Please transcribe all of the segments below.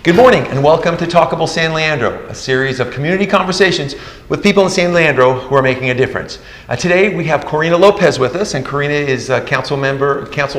Good morning and welcome to Talkable San Leandro, a series of community conversations with people in San Leandro who are making a difference. Today we have Corina Lopez with us, and Corina is a council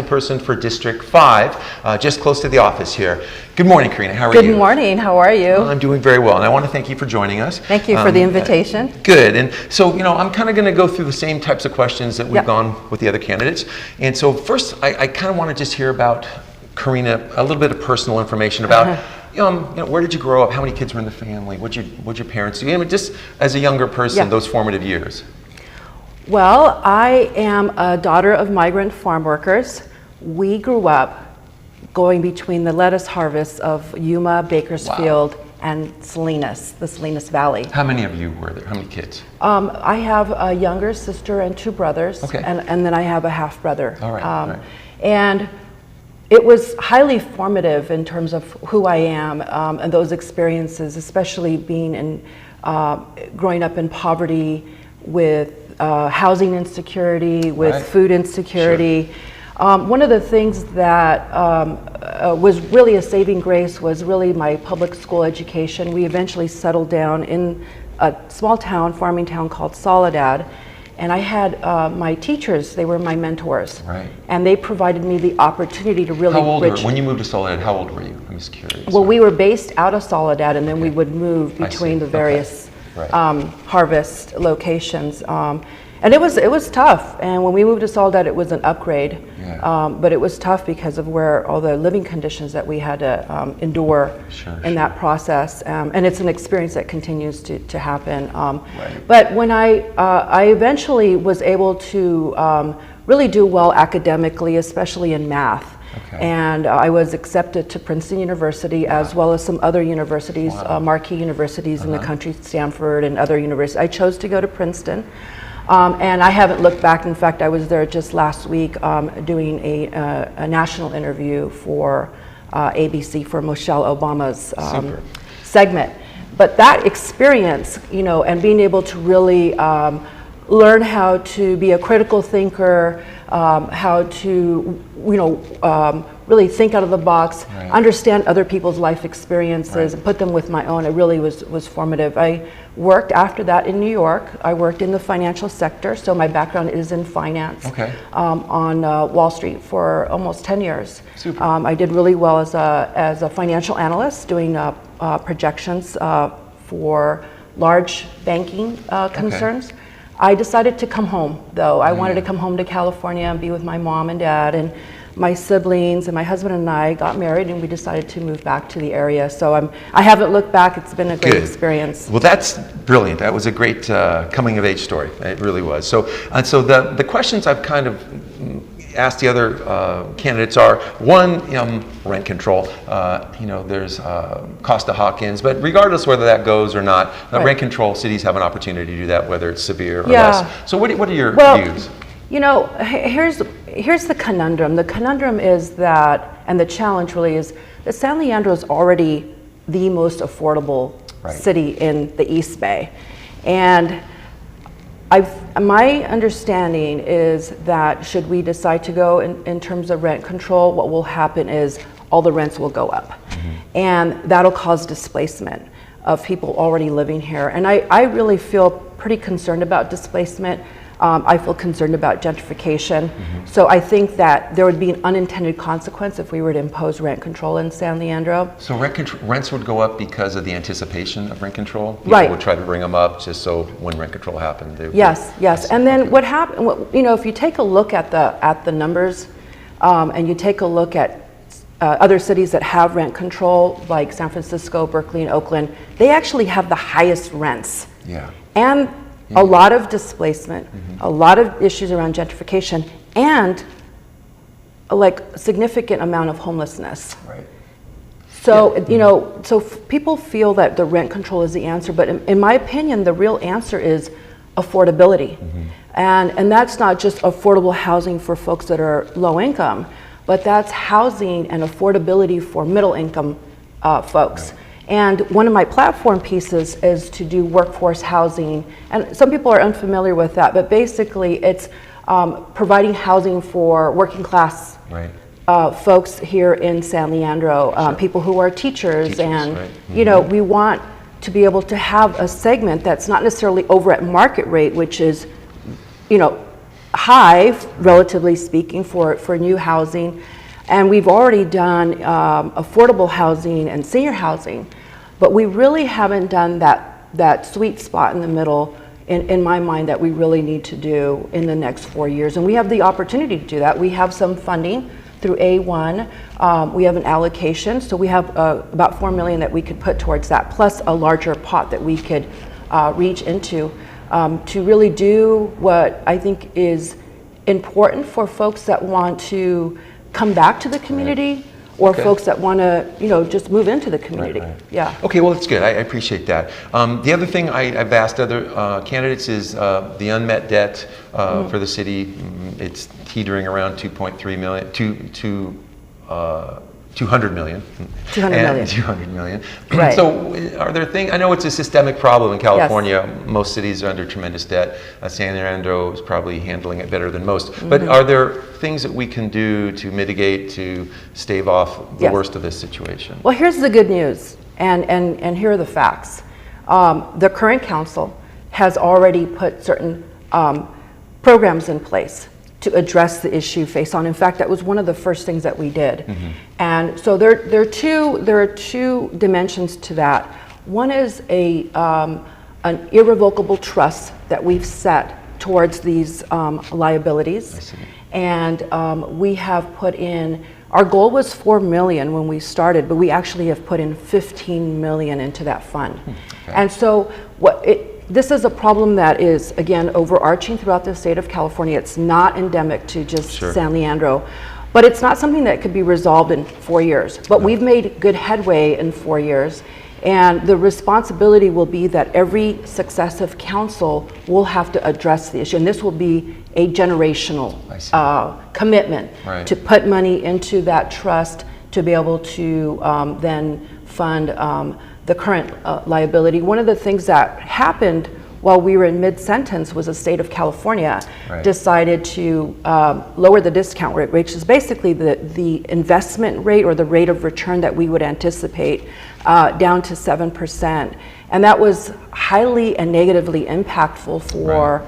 person for District 5, just close to the office here. Good morning, Corina. How are you? Good morning. How are you? I'm doing very well, and I want to thank you for joining us. Thank you for the invitation. Good. And so, I'm kind of going to go through the same types of questions that we've gone with the other candidates. And so first, I kind of want to just hear about Corina, a little bit of personal information about where did you grow up? How many kids were in the family? What'd your parents do? Just as a younger person, those formative years. Well, I am a daughter of migrant farm workers. We grew up going between the lettuce harvests of Yuma, Bakersfield, and Salinas, the Salinas Valley. How many of you were there? How many kids? I have a younger sister and two brothers, and then I have a half brother. All right. And it was highly formative in terms of who I am and those experiences, especially being in growing up in poverty with housing insecurity, with food insecurity. One of the things that was really a saving grace was really my public school education. We eventually settled down in a small town, farming town called Soledad. And I had my teachers, they were my mentors. Right. And they provided me the opportunity to really when you moved to Soledad, how old were you? I'm just curious. Well, we were based out of Soledad, and then we would move between the various harvest locations. And it was tough. And when we moved to Soledad, it was an upgrade. But it was tough because of where all the living conditions that we had to endure in that process. And it's an experience that continues to happen. But when I eventually was able to really do well academically, especially in math. And I was accepted to Princeton University as well as some other universities, marquee universities in the country, Stanford and other universities. I chose to go to Princeton. And I haven't looked back. In fact, I was there just last week doing a national interview for ABC for Michelle Obama's segment. But that experience, and being able to really learn how to be a critical thinker, how to, really think out of the box, understand other people's life experiences, and put them with my own. It really was formative. I worked after that in New York. I worked in the financial sector, so my background is in finance on Wall Street for almost 10 years. I did really well as a financial analyst, doing projections for large banking concerns. I decided to come home, though. I wanted to come home to California and be with my mom and dad and my siblings, and my husband and I got married, and we decided to move back to the area. So I haven't looked back. It's been a great experience. Well, that's brilliant. That was a great coming of age story. It really was. So the questions I've kind of asked the other candidates are, one, rent control. There's Costa Hawkins, but regardless whether that goes or not, rent control, cities have an opportunity to do that, whether it's severe or less. So what are your views? Here's the conundrum. The conundrum is that, and the challenge really is, that San Leandro is already the most affordable city in the East Bay. And my understanding is that should we decide to go in terms of rent control, what will happen is all the rents will go up. And that'll cause displacement of people already living here. And I really feel pretty concerned about displacement. I feel concerned about gentrification. So I think that there would be an unintended consequence if we were to impose rent control in San Leandro. So rents would go up because of the anticipation of rent control? People would try to bring them up just so when rent control happened. Yes. And then what happened, if you take a look at the numbers and you take a look at other cities that have rent control, like San Francisco, Berkeley, and Oakland, they actually have the highest rents. And a lot of displacement, a lot of issues around gentrification, and a significant amount of homelessness. So, so people feel that the rent control is the answer, but in my opinion, the real answer is affordability. And that's not just affordable housing for folks that are low income, but that's housing and affordability for middle income folks. And one of my platform pieces is to do workforce housing. And some people are unfamiliar with that, but basically it's providing housing for working class folks here in San Leandro, people who are teachers and, right. you know, we want to be able to have a segment that's not necessarily over at market rate, which is, you know, high, relatively speaking, for new housing. And we've already done affordable housing and senior housing, but we really haven't done that sweet spot in the middle, in my mind, that we really need to do in the next 4 years. And we have the opportunity to do that. We have some funding through A1. We have an allocation, so we have about $4 million that we could put towards that, plus a larger pot that we could reach into to really do what I think is important for folks that want to come back to the community, or folks that want to, you know, just move into the community. Yeah. Okay, well, that's good. I appreciate that. The other thing I've asked other candidates is the unmet debt for the city. It's teetering around 2.3 million, 200 million. 200 million. Right. So are there things, I know it's a systemic problem in California. Yes. Most cities are under tremendous debt. San Leandro is probably handling it better than most. But are there things that we can do to mitigate, to stave off the worst of this situation? Well, here's the good news, and here are the facts. The current council has already put certain programs in place to address the issue face on. In fact, that was one of the first things that we did. And so there are two dimensions to that. One is an irrevocable trust that we've set towards these liabilities. And we have put in, our goal was 4 million when we started, but we actually have put in 15 million into that fund. And so this is a problem that is, again, overarching throughout the state of California. It's not endemic to just San Leandro, but it's not something that could be resolved in 4 years. But we've made good headway in 4 years, and the responsibility will be that every successive council will have to address the issue, and this will be a generational commitment to put money into that trust to be able to then fund the current liability. One of the things that happened while we were in mid-sentence was the state of California decided to lower the discount rate, which is basically the investment rate or the rate of return that we would anticipate, down to 7%. And that was highly and negatively impactful for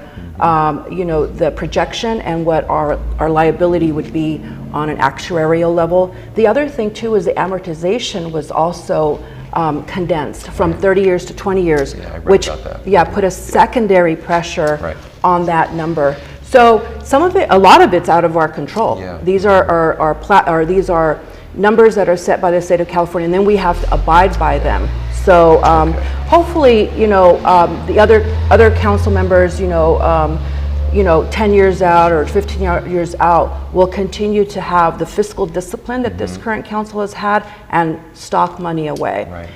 you know, the projection and what our liability would be on an actuarial level. The other thing too is the amortization was also condensed from 30 years to 20 years, which put a secondary pressure on that number. So some of it, a lot of it's out of our control. These are these are numbers that are set by the state of California, and then we have to abide by them. So hopefully, you know, the other council members, you know, 10 years out or 15 years out, will continue to have the fiscal discipline that this current council has had and stock money away.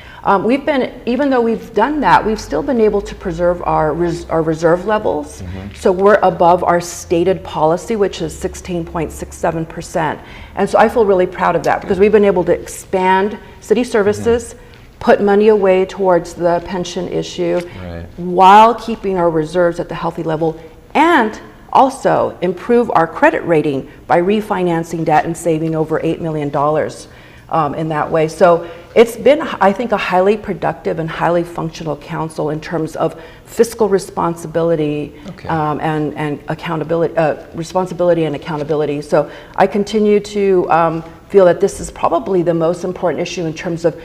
We've been, even though we've done that, we've still been able to preserve our reserve levels. So we're above our stated policy, which is 16.67%. And so I feel really proud of that because we've been able to expand city services, put money away towards the pension issue, while keeping our reserves at the healthy level, and also improve our credit rating by refinancing debt and saving over $8 million in that way. So it's been, I think, a highly productive and highly functional council in terms of fiscal responsibility and accountability, responsibility and accountability. So I continue to feel that this is probably the most important issue in terms of,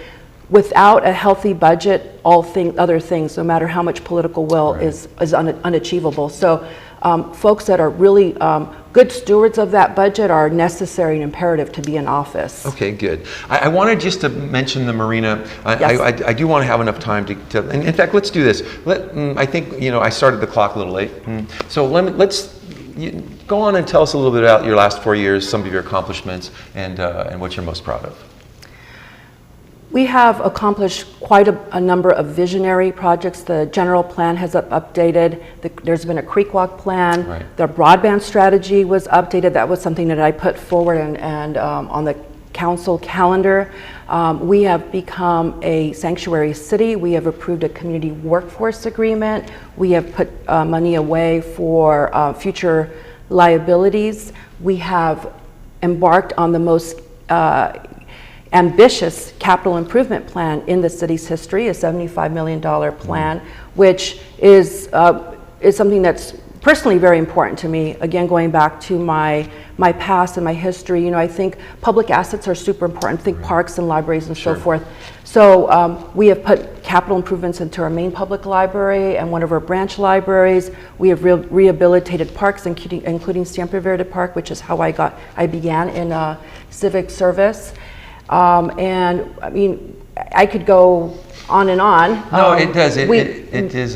without a healthy budget, other things, no matter how much political will, is unachievable. So folks that are really good stewards of that budget are necessary and imperative to be in office. Okay, good. I wanted just to mention the marina. I do want to have enough time to in fact, let's do this. I think, you know, I started the clock a little late. So let's go on and tell us a little bit about your last 4 years, some of your accomplishments, and what you're most proud of. We have accomplished quite a number of visionary projects. The general plan has updated. There's been a creek walk plan. The broadband strategy was updated. That was something that I put forward and on the council calendar. We have become a sanctuary city. We have approved a community workforce agreement. We have put money away for future liabilities. We have embarked on the most ambitious capital improvement plan in the city's history, a $75 million plan, which is something that's personally very important to me. Again, going back to my past and my history, you know, I think public assets are super important. Think parks and libraries and so forth. So we have put capital improvements into our main public library and one of our branch libraries. We have rehabilitated parks, including Siempre Verde Park, which is how I began in civic service. And I mean, I could go on and on. No, it does. It is.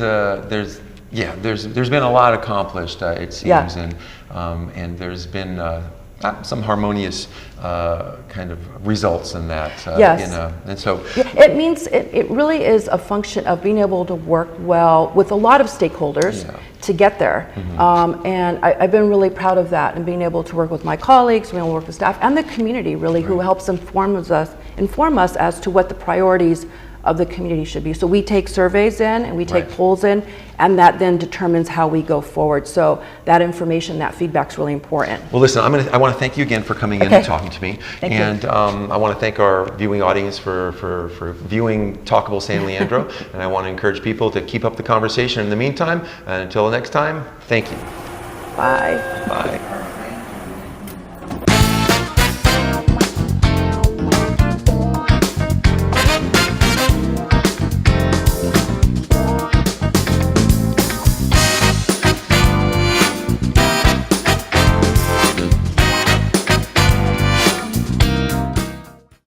There's been a lot accomplished. It seems, and there's been some harmonious kind of results in that. Yes. And so it means it really is a function of being able to work well with a lot of stakeholders to get there. And I've been really proud of that, and being able to work with my colleagues, being able to work with staff and the community really, who helps inform us as to what the priorities of the community should be. So we take surveys in and we take polls in, and that then determines how we go forward. So that information, that feedback's really important. Well, listen, I want to thank you again for coming in and talking to me. Thank you. I want to thank our viewing audience for viewing Talkable San Leandro, and I want to encourage people to keep up the conversation. In the meantime, and until next time, thank you. Bye. Bye.